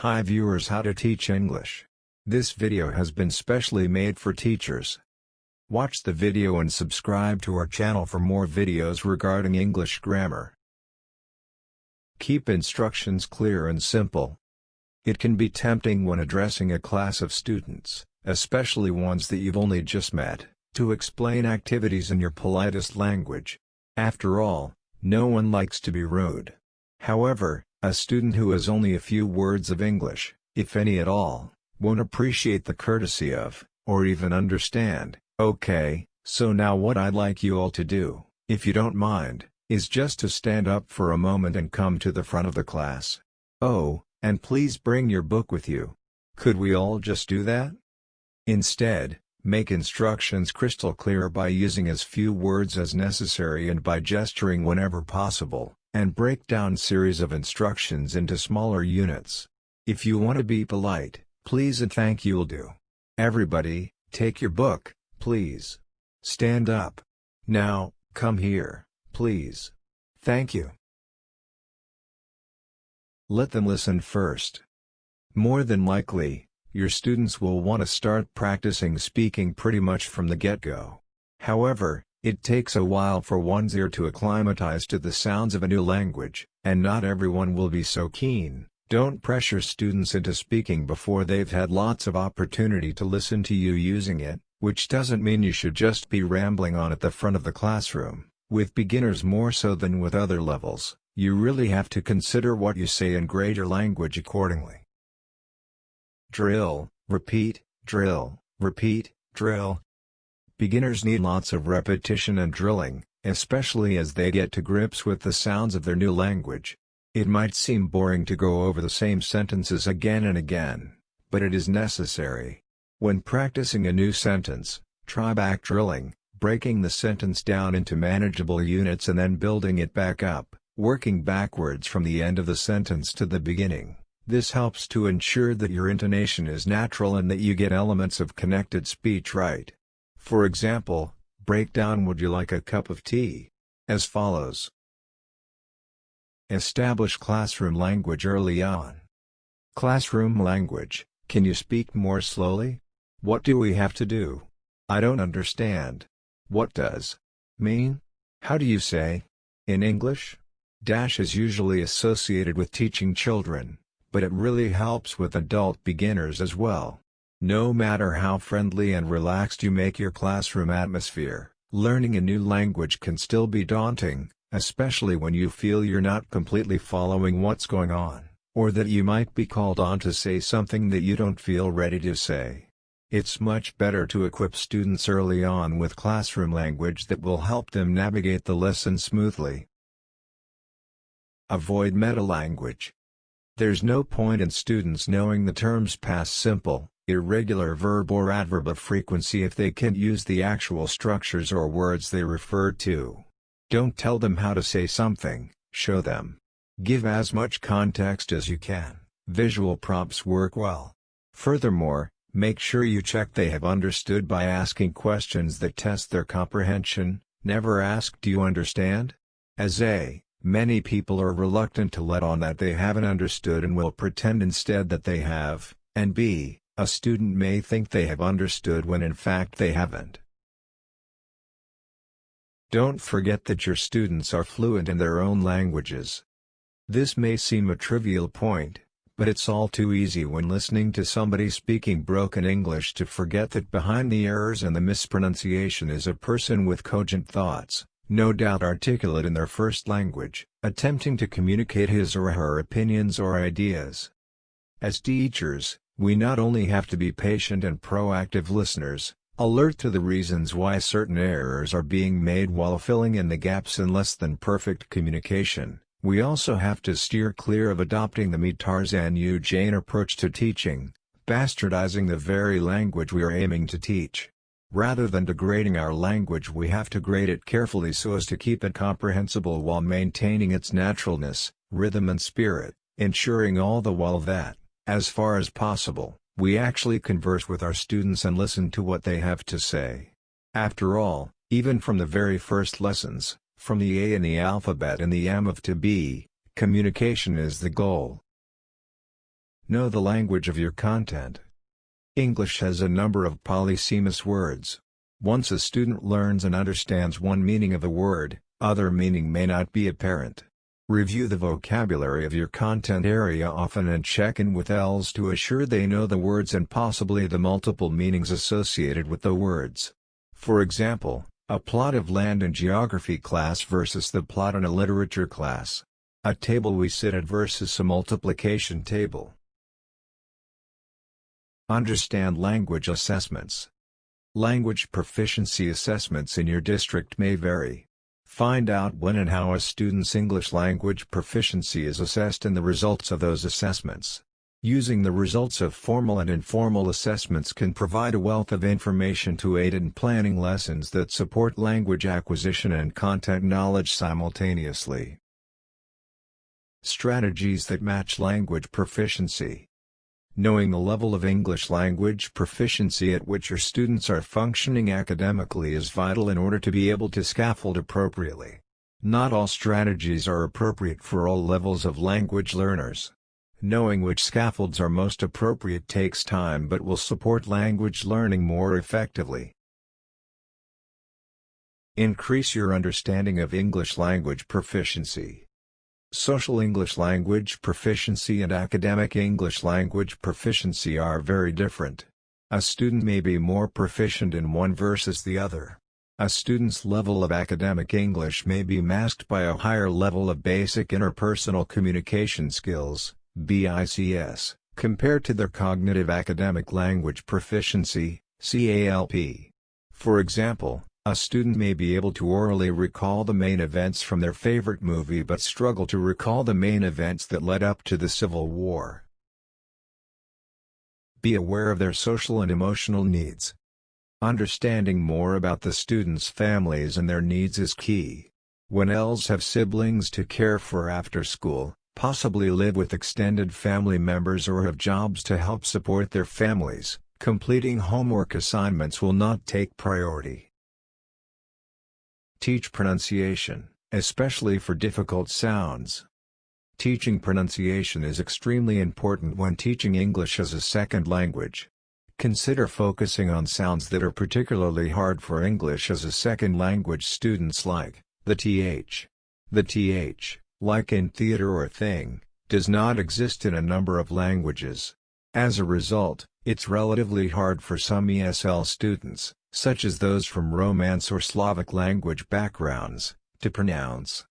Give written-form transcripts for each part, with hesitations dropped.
Hi viewers, how to teach English. This video has been specially made for teachers. Watch the video and subscribe to our channel for more videos regarding English grammar. Keep instructions clear and simple. It can be tempting when addressing a class of students, especially ones that you've only just met, to explain activities in your politest language. After all, no one likes to be rude. However, a student who has only a few words of English, if any at all, won't appreciate the courtesy of, or even understand. Okay, so now what I'd like you all to do, if you don't mind, is just to stand up for a moment and come to the front of the class. Oh, and please bring your book with you. Could we all just do that? Instead, make instructions crystal clear by using as few words as necessary and by gesturing whenever possible, and break down series of instructions into smaller units. If you want to be polite, please and thank you'll do. Everybody, take your book, please. Stand up. Now, come here, please. Thank you. Let them listen first. More than likely, your students will want to start practicing speaking pretty much from the get-go. However, it takes a while for one's ear to acclimatize to the sounds of a new language, and not everyone will be so keen. Don't pressure students into speaking before they've had lots of opportunity to listen to you using it, which doesn't mean you should just be rambling on at the front of the classroom. With beginners more so than with other levels, you really have to consider what you say and grade your language accordingly. Drill, repeat, drill, repeat, drill. Beginners need lots of repetition and drilling, especially as they get to grips with the sounds of their new language. It might seem boring to go over the same sentences again and again, but it is necessary. When practicing a new sentence, try back drilling, breaking the sentence down into manageable units and then building it back up, working backwards from the end of the sentence to the beginning. This helps to ensure that your intonation is natural and that you get elements of connected speech right. For example, break down "Would you like a cup of tea?" as follows. Establish classroom language early on. Classroom language, can you speak more slowly? What do we have to do? I don't understand. What does mean? How do you say in English? Dash is usually associated with teaching children, but it really helps with adult beginners as well. No matter how friendly and relaxed you make your classroom atmosphere, learning a new language can still be daunting, especially when you feel you're not completely following what's going on, or that you might be called on to say something that you don't feel ready to say. It's much better to equip students early on with classroom language that will help them navigate the lesson smoothly. Avoid metalanguage. There's no point in students knowing the terms past simple, irregular verb or adverb of frequency if they can't use the actual structures or words they refer to. Don't tell them how to say something, show them. Give as much context as you can. Visual prompts work well. Furthermore, make sure you check they have understood by asking questions that test their comprehension. Never ask "Do you understand?" as many people are reluctant to let on that they haven't understood and will pretend instead that they have, and b. a student may think they have understood when in fact they haven't. Don't forget that your students are fluent in their own languages. This may seem a trivial point, but it's all too easy when listening to somebody speaking broken English to forget that behind the errors and the mispronunciation is a person with cogent thoughts, no doubt articulate in their first language, attempting to communicate his or her opinions or ideas. As teachers, we not only have to be patient and proactive listeners, alert to the reasons why certain errors are being made while filling in the gaps in less than perfect communication, we also have to steer clear of adopting the me Tarzan you Jane approach to teaching, bastardizing the very language we are aiming to teach. Rather than degrading our language, we have to grade it carefully so as to keep it comprehensible while maintaining its naturalness, rhythm and spirit, ensuring all the while that, as far as possible, we actually converse with our students and listen to what they have to say. After all, even from the very first lessons, from the A in the alphabet and the M of to B, communication is the goal. Know the language of your content. English has a number of polysemous words. Once a student learns and understands one meaning of a word, other meaning may not be apparent. Review the vocabulary of your content area often and check in with ELs to assure they know the words and possibly the multiple meanings associated with the words. For example, a plot of land in geography class versus the plot in a literature class. A table we sit at versus a multiplication table. Understand language assessments. Language proficiency assessments in your district may vary. Find out when and how a student's English language proficiency is assessed and the results of those assessments. Using the results of formal and informal assessments can provide a wealth of information to aid in planning lessons that support language acquisition and content knowledge simultaneously. Strategies that match language proficiency. Knowing the level of English language proficiency at which your students are functioning academically is vital in order to be able to scaffold appropriately. Not all strategies are appropriate for all levels of language learners. Knowing which scaffolds are most appropriate takes time but will support language learning more effectively. Increase your understanding of English language proficiency. Social English language proficiency and academic English language proficiency are very different. A student may be more proficient in one versus the other. A student's level of academic English may be masked by a higher level of basic interpersonal communication skills, BICS, compared to their cognitive academic language proficiency, CALP. For example, a student may be able to orally recall the main events from their favorite movie but struggle to recall the main events that led up to the Civil War. Be aware of their social and emotional needs. Understanding more about the students' families and their needs is key. When ELs have siblings to care for after school, possibly live with extended family members or have jobs to help support their families, completing homework assignments will not take priority. Teach pronunciation, especially for difficult sounds. Teaching pronunciation is extremely important when teaching English as a second language. Consider focusing on sounds that are particularly hard for English as a second language students like the TH. The TH, like in theater or thing, does not exist in a number of languages. As a result, it's relatively hard for some ESL students, such as those from Romance or Slavic language backgrounds, to pronounce.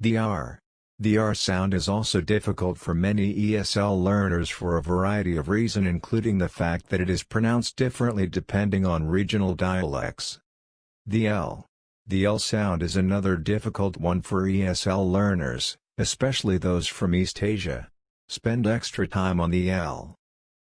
The R. The R sound is also difficult for many ESL learners for a variety of reasons, including the fact that it is pronounced differently depending on regional dialects. The L. The L sound is another difficult one for ESL learners, especially those from East Asia. Spend extra time on the L.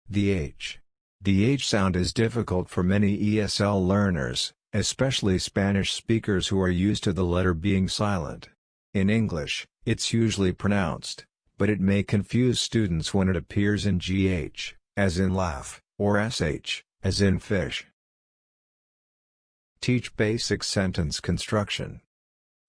The H. The H sound is difficult for many ESL learners, especially Spanish speakers who are used to the letter being silent. In English, it's usually pronounced, but it may confuse students when it appears in GH, as in laugh, or SH, as in fish. Teach basic sentence construction.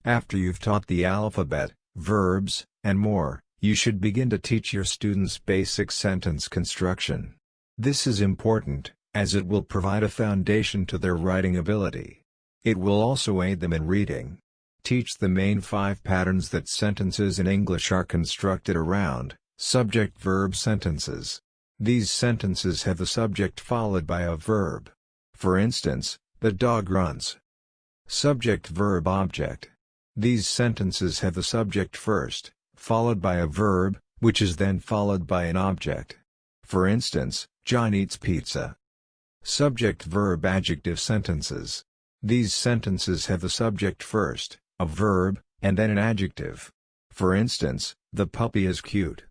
After you've taught the alphabet, verbs, and more, you should begin to teach your students basic sentence construction. This is important, as it will provide a foundation to their writing ability. It will also aid them in reading. Teach the main 5 patterns that sentences in English are constructed around: subject-verb sentences. These sentences have the subject followed by a verb. For instance, the dog runs. Subject-verb-object. These sentences have the subject first, followed by a verb, which is then followed by an object. For instance, John eats pizza. Subject-verb-adjective sentences. These sentences have the subject first, a verb, and then an adjective. For instance, the puppy is cute.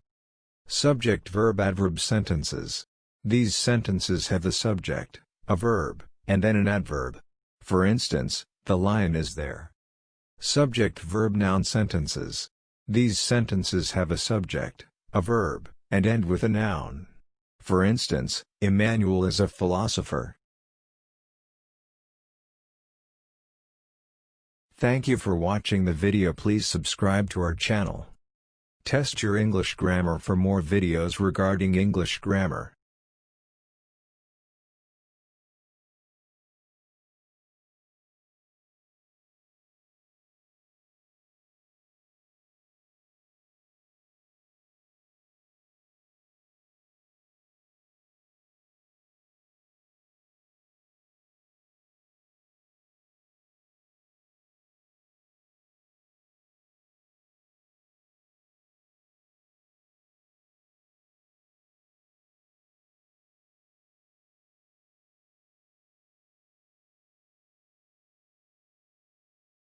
Subject-verb-adverb sentences. These sentences have the subject, a verb, and then an adverb. For instance, the lion is there. Subject-verb-noun sentences. These sentences have a subject, a verb, and end with a noun. For instance, Emmanuel is a philosopher. Thank you for watching the video. Please subscribe to our channel. Test your English grammar. For more videos regarding English grammar,